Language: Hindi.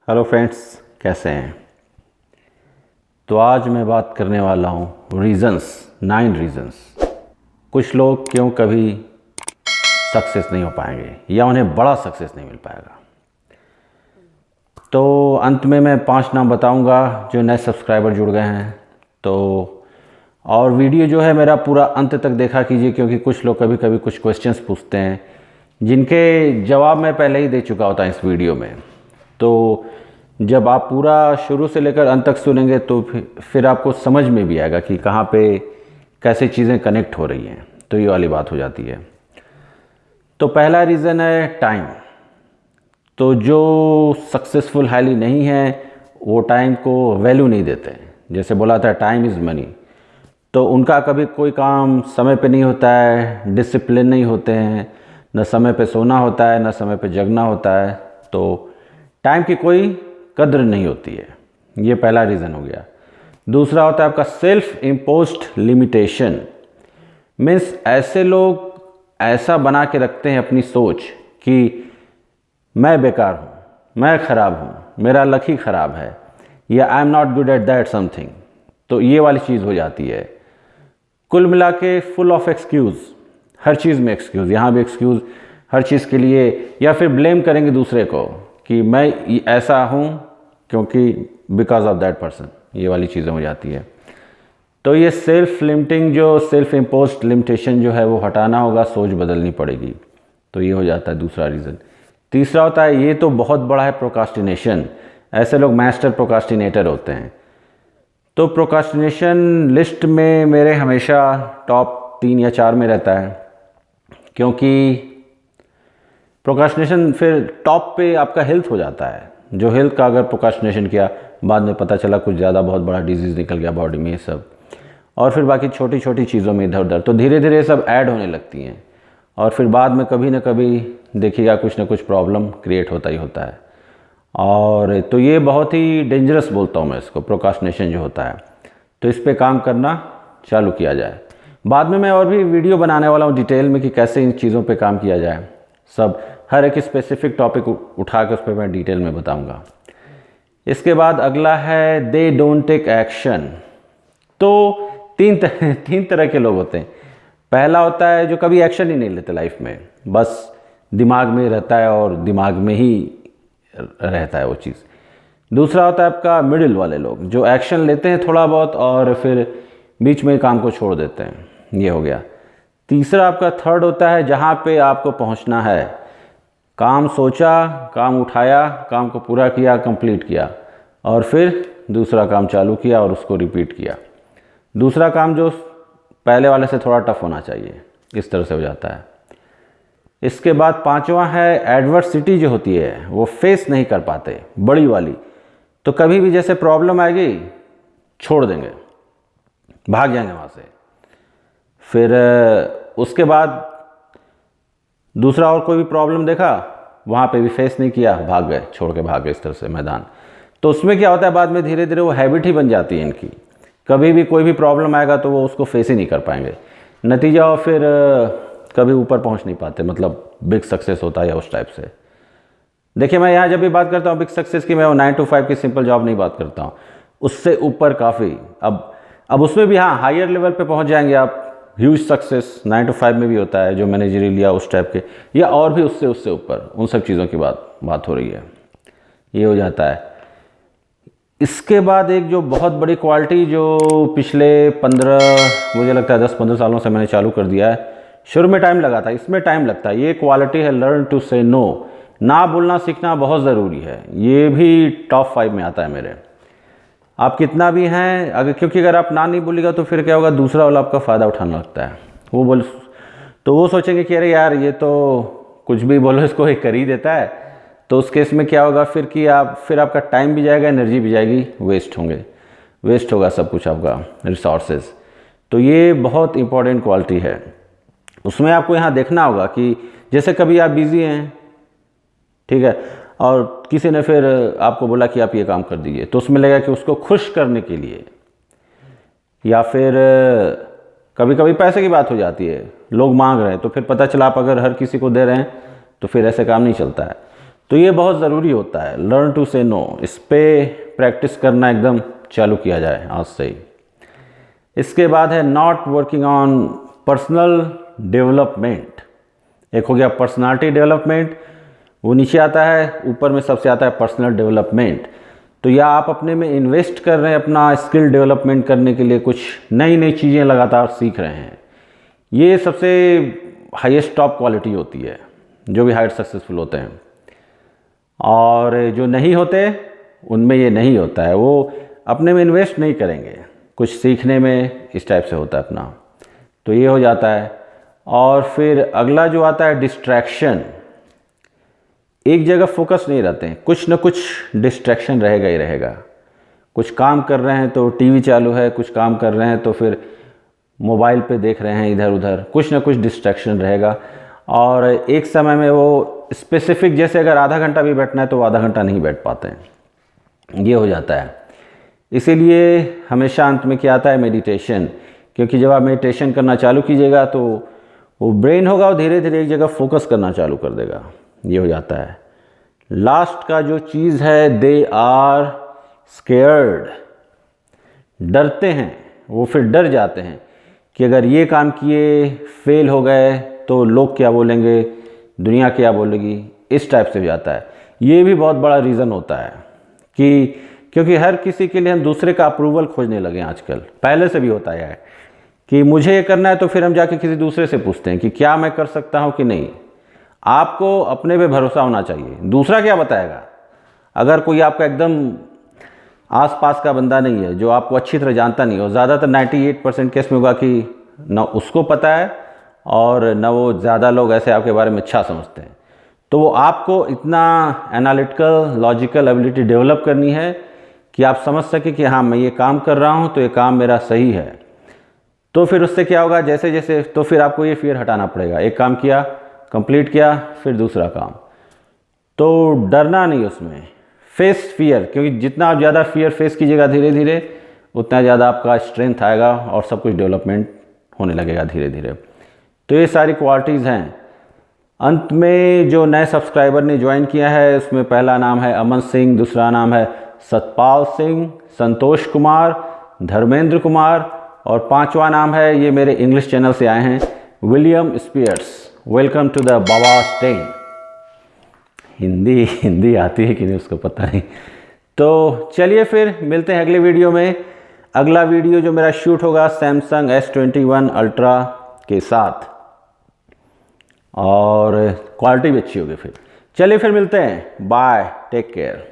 हेलो फ्रेंड्स, कैसे हैं? तो आज मैं बात करने वाला हूँ रीज़न्स, 9 रीज़न्स कुछ लोग क्यों कभी सक्सेस नहीं हो पाएंगे या उन्हें बड़ा सक्सेस नहीं मिल पाएगा। तो अंत में मैं 5 नाम बताऊंगा जो नए सब्सक्राइबर जुड़ गए हैं। तो और वीडियो जो है मेरा पूरा अंत तक देखा कीजिए, क्योंकि कुछ लोग कभी कभी कुछ क्वेश्चंस पूछते हैं जिनके जवाब मैं पहले ही दे चुका होता है इस वीडियो में। तो जब आप पूरा शुरू से लेकर अंत तक सुनेंगे तो फिर आपको समझ में भी आएगा कि कहाँ पे कैसे चीज़ें कनेक्ट हो रही हैं। तो ये वाली बात हो जाती है। तो पहला रीज़न है टाइम। तो जो सक्सेसफुल हाईली नहीं है वो टाइम को वैल्यू नहीं देते। जैसे बोला था टाइम इज़ मनी, तो उनका कभी कोई काम समय पे नहीं होता है, डिसिप्लिन नहीं होते हैं, न समय पे सोना होता है, न समय पे जगना होता है। तो टाइम की कोई कद्र नहीं होती है। ये पहला रीज़न हो गया। दूसरा होता है आपका सेल्फ इम्पोज्ड लिमिटेशन। मीन्स ऐसे लोग ऐसा बना के रखते हैं अपनी सोच कि मैं बेकार हूँ, मैं ख़राब हूँ, मेरा लक ही ख़राब है, या I am not good at that something. तो ये वाली चीज़ हो जाती है। कुल मिला के फुल ऑफ एक्सक्यूज़, हर चीज़ में एक्सक्यूज़, यहाँ भी एक्सक्यूज़ हर चीज़ के लिए, या फिर ब्लेम करेंगे दूसरे को कि मैं ऐसा हूँ क्योंकि बिकॉज ऑफ दैट पर्सन। ये वाली चीज़ें हो जाती है। तो ये सेल्फ लिमिटिंग, जो सेल्फ इम्पोज्ड लिमिटेशन जो है वो हटाना होगा, सोच बदलनी पड़ेगी। तो ये हो जाता है दूसरा रीज़न। तीसरा होता है, ये तो बहुत बड़ा है, प्रोकास्टिनेशन। ऐसे लोग मास्टर प्रोकास्टिनेटर होते हैं। तो प्रोकास्टिनेशन लिस्ट में मेरे हमेशा टॉप 3 या 4 में रहता है, क्योंकि प्रोकास्टिनेशन फिर टॉप पे आपका हेल्थ हो जाता है। जो हेल्थ का अगर प्रोकास्टिनेशन किया, बाद में पता चला कुछ ज़्यादा बहुत बड़ा डिजीज़ निकल गया बॉडी में, ये सब, और फिर बाकी छोटी छोटी चीज़ों में इधर उधर, तो धीरे धीरे ये सब ऐड होने लगती हैं। और फिर बाद में कभी ना कभी देखिएगा कुछ ना कुछ प्रॉब्लम क्रिएट होता ही होता है। और तो ये बहुत ही डेंजरस बोलता हूँ मैं इसको, प्रोकास्टिनेशन जो होता है। तो इस पर काम करना चालू किया जाए। बाद में मैं और भी वीडियो बनाने वाला हूँ डिटेल में कि कैसे इन चीज़ों पे काम किया जाए। सब हर एक स्पेसिफिक टॉपिक उठा के उस पर मैं डिटेल में बताऊँगा। इसके बाद अगला है दे डोंट टेक एक्शन। तो तीन तरह के लोग होते हैं। पहला होता है जो कभी एक्शन ही नहीं लेते लाइफ में, बस दिमाग में रहता है और दिमाग में ही रहता है वो चीज़। दूसरा होता है आपका मिडिल वाले लोग, जो एक्शन लेते हैं थोड़ा बहुत और फिर बीच में काम को छोड़ देते हैं। ये हो गया। तीसरा आपका थर्ड होता है जहाँ पे आपको पहुँचना है, काम सोचा, काम उठाया, काम को पूरा किया, कंप्लीट किया, और फिर दूसरा काम चालू किया और उसको रिपीट किया। दूसरा काम जो पहले वाले से थोड़ा टफ होना चाहिए, इस तरह से हो जाता है। इसके बाद 5वां है एडवर्सिटी जो होती है वो फेस नहीं कर पाते, बड़ी वाली। तो कभी भी जैसे प्रॉब्लम आएगी छोड़ देंगे, भाग जाएंगे वहाँ से। फिर उसके बाद दूसरा और कोई भी प्रॉब्लम देखा, वहाँ पे भी फेस नहीं किया, भाग गए, छोड़ के भाग गए इस तरह से मैदान। तो उसमें क्या होता है, बाद में धीरे धीरे वो हैबिट ही बन जाती है इनकी। कभी भी कोई भी प्रॉब्लम आएगा तो वो उसको फेस ही नहीं कर पाएंगे। नतीजा और फिर कभी ऊपर पहुँच नहीं पाते, मतलब बिग सक्सेस होता है या उस टाइप से। देखिए मैं यहाँ जब भी बात करता हूँ बिग सक्सेस की, मैं वो 9 to 5 की सिंपल जॉब नहीं बात करता हूँ, उससे ऊपर काफ़ी। अब उसमें भी हाँ हायर लेवल पे पहुँच जाएंगे आप। ह्यूज सक्सेस 9 to 5 में भी होता है, जो मैनेजरियल या उस टाइप के, या और भी उससे ऊपर, उन सब चीज़ों की बात हो रही है। ये हो जाता है। इसके बाद एक जो बहुत बड़ी क्वालिटी जो पिछले 15, मुझे लगता है 10-15 सालों से मैंने चालू कर दिया है। शुरू में टाइम लगा था, इसमें टाइम लगता है। ये क्वालिटी है लर्न टू से नो। ना बोलना सीखना बहुत ज़रूरी है। ये भी टॉप 5 में आता है मेरे। आप कितना भी हैं, अगर क्योंकि अगर आप ना नहीं बोलिएगा तो फिर क्या होगा, दूसरा वाला आपका फ़ायदा उठाने लगता है। वो सोचेंगे कि अरे यार ये तो कुछ भी बोलो इसको ये कर ही देता है। तो उस केस में क्या होगा फिर कि फिर आपका टाइम भी जाएगा, एनर्जी भी जाएगी, वेस्ट होगा सब कुछ आपका, रिसोर्सेज। तो ये बहुत इंपॉर्टेंट क्वालिटी है। उसमें आपको यहाँ देखना होगा कि जैसे कभी आप बिज़ी हैं, ठीक है, और किसी ने फिर आपको बोला कि आप ये काम कर दीजिए, तो उसमें लगेगा कि उसको खुश करने के लिए या फिर कभी कभी पैसे की बात हो जाती है, लोग मांग रहे हैं, तो फिर पता चला आप अगर हर किसी को दे रहे हैं तो फिर ऐसे काम नहीं चलता है। तो ये बहुत ज़रूरी होता है, लर्न टू से नो। इस पर प्रैक्टिस करना एकदम चालू किया जाए आज से ही। इसके बाद है not working on personal development. एक हो गया पर्सनालिटी डेवलपमेंट, वो नीचे आता है, ऊपर में सबसे आता है पर्सनल डेवलपमेंट। तो या आप अपने में इन्वेस्ट कर रहे हैं अपना स्किल डेवलपमेंट करने के लिए, कुछ नई नई चीज़ें लगातार सीख रहे हैं, ये सबसे हाईएस्ट टॉप क्वालिटी होती है जो भी हायर सक्सेसफुल होते हैं। और जो नहीं होते उनमें ये नहीं होता है, वो अपने में इन्वेस्ट नहीं करेंगे कुछ सीखने में, इस टाइप से होता है अपना। तो ये हो जाता है। और फिर अगला जो आता है डिस्ट्रैक्शन। एक जगह फोकस नहीं रहते हैं, कुछ ना कुछ डिस्ट्रैक्शन रहेगा ही रहेगा। कुछ काम कर रहे हैं तो टीवी चालू है, कुछ काम कर रहे हैं तो फिर मोबाइल पे देख रहे हैं इधर उधर, कुछ ना कुछ डिस्ट्रैक्शन रहेगा। और एक समय में वो स्पेसिफिक, जैसे अगर आधा घंटा भी बैठना है तो वो आधा घंटा नहीं बैठ पाते हैं, ये हो जाता है। इसीलिए हमेशा अंत में क्या आता है, मेडिटेशन। क्योंकि जब आप मेडिटेशन करना चालू कीजिएगा तो वो ब्रेन होगा वो धीरे धीरे एक जगह फोकस करना चालू कर देगा, ये हो जाता है। लास्ट का जो चीज़ है, दे आर स्केयर्ड, डरते हैं, वो फिर डर जाते हैं कि अगर ये काम किए फेल हो गए तो लोग क्या बोलेंगे, दुनिया क्या बोलेगी, इस टाइप से हो जाता है। ये भी बहुत बड़ा रीज़न होता है कि क्योंकि हर किसी के लिए हम दूसरे का अप्रूवल खोजने लगे आजकल, पहले से भी होता है कि मुझे ये करना है तो फिर हम जाके किसी दूसरे से पूछते हैं कि क्या मैं कर सकता हूँ कि नहीं। आपको अपने पे भरोसा होना चाहिए, दूसरा क्या बताएगा। अगर कोई आपका एकदम आसपास का बंदा नहीं है जो आपको अच्छी तरह जानता नहीं हो, ज़्यादातर 98% केस में होगा कि ना उसको पता है और ना वो ज़्यादा लोग ऐसे आपके बारे में अच्छा समझते हैं। तो वो आपको इतना एनालिटिकल लॉजिकल एबिलिटी डेवलप करनी है कि आप समझ सके कि हाँ मैं ये काम कर रहा हूँ तो ये काम मेरा सही है। तो फिर उससे क्या होगा, जैसे जैसे तो फिर आपको ये फियर हटाना पड़ेगा। एक काम किया, कंप्लीट किया, फिर दूसरा काम। तो डरना नहीं उसमें, फेस फियर, क्योंकि जितना आप ज़्यादा फियर फेस कीजिएगा धीरे धीरे उतना ज़्यादा आपका स्ट्रेंथ आएगा और सब कुछ डेवलपमेंट होने लगेगा धीरे धीरे। तो ये सारी क्वालिटीज़ हैं। अंत में जो नए सब्सक्राइबर ने ज्वाइन किया है उसमें पहला नाम है अमन सिंह, दूसरा नाम है सतपाल सिंह, संतोष कुमार, धर्मेंद्र कुमार और पांचवा नाम है, ये मेरे इंग्लिश चैनल से आए हैं, William Spears. Welcome to the बाबा स्टेन। हिंदी आती है कि नहीं उसको पता नहीं। तो चलिए फिर मिलते हैं अगले वीडियो में। अगला वीडियो जो मेरा शूट होगा सैमसंग S21 अल्ट्रा के साथ और क्वालिटी भी अच्छी होगी। फिर चलिए फिर मिलते हैं, बाय, टेक केयर।